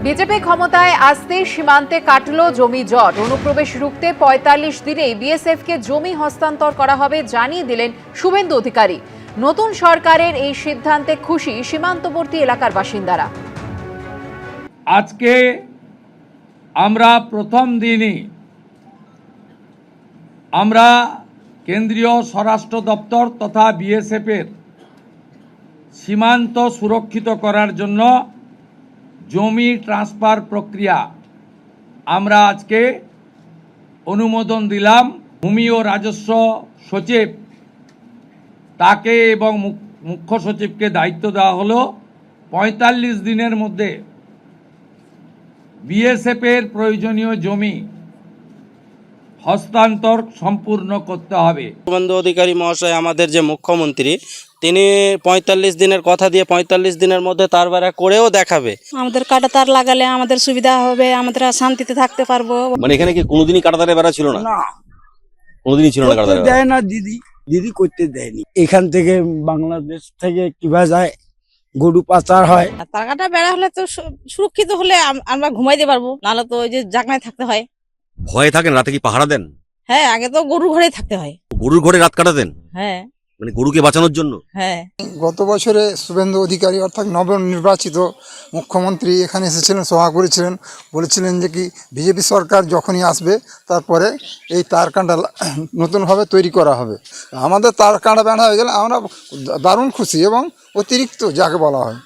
BJP ক্ষমতায় আসতে সীমান্তে কাটলো জমি জট। অনুপ্রবেশ রুখতে ৪৫ দিনেই বিএসএফকে জমি হস্তান্তর করা হবে জানিয়ে দিলেন শুভেন্দু অধিকারী। নতুন সরকারের এই সিদ্ধান্তে খুশি সীমান্তবর্তী এলাকার বাসিন্দারা। আজকে আমরা প্রথম দিনই আমরা কেন্দ্রীয় স্বরাষ্ট্র দপ্তর তথা বিএসএফের সীমান্ত সুরক্ষিত করার জন্য জমি ট্রান্সফার প্রক্রিয়া আমরা আজকে অনুমোদন দিলাম। ভূমি ও রাজস্ব সচিব তাকে এবং মুখ্য সচিবকে দায়িত্ব দেওয়া হলো ৪৫ দিনের মধ্যে বিএসএফের প্রয়োজনীয় জমি হস্তান্তর সম্পূর্ণ করতে হবে। শুভেন্দু অধিকারী মহাশয় আমাদের যে মুখ্যমন্ত্রী, তিনি ৪৫ দিনের কথা দিয়ে ৪৫ দিনের মধ্যে তার বেড়া করেও দেখাবে। আমাদের কাটা তার লাগালে আমাদের সুবিধা হবে, আমরা শান্তিতে থাকতে পারবো। মানে এখানে কি কোনোদিনই কাটাতারের বেড়া ছিল না? কোনোদিনই ছিল না কাটাতারের বেড়া। দেয় না দিদি করতে দেয়নি। এখান থেকে বাংলাদেশ থেকে কিভাবে যায়, গরু পাচার হয়। তার কাটা বেড়া হলে তো সুরক্ষিত হলে আমরা ঘুমাইতে পারবো, নাহলে তো ওই যে জাগনায় থাকতে হয়। ভয়ে থাকেন? রাতে কি পাহারা দেন? হ্যাঁ, আগে তো গরুর ঘরে থাকতে হয়। গরুর ঘরে রাত কাটাতেন? হ্যাঁ, মানে গরুকে বাঁচানোর জন্য? হ্যাঁ। গত বছরে শুভেন্দু অধিকারী অর্থাৎ নবনির্বাচিত মুখ্যমন্ত্রী এখানে এসেছিলেন, সভা করেছিলেন, বলেছিলেন যে কি বিজেপি সরকার যখনই আসবে তারপরে এই তারকাঁটা নতুনভাবে তৈরি করা হবে। আমাদের তারকাঁটা ব্যান হয়ে গেলে আমরা দারুণ খুশি এবং অতিরিক্ত যাকে বলা হয়।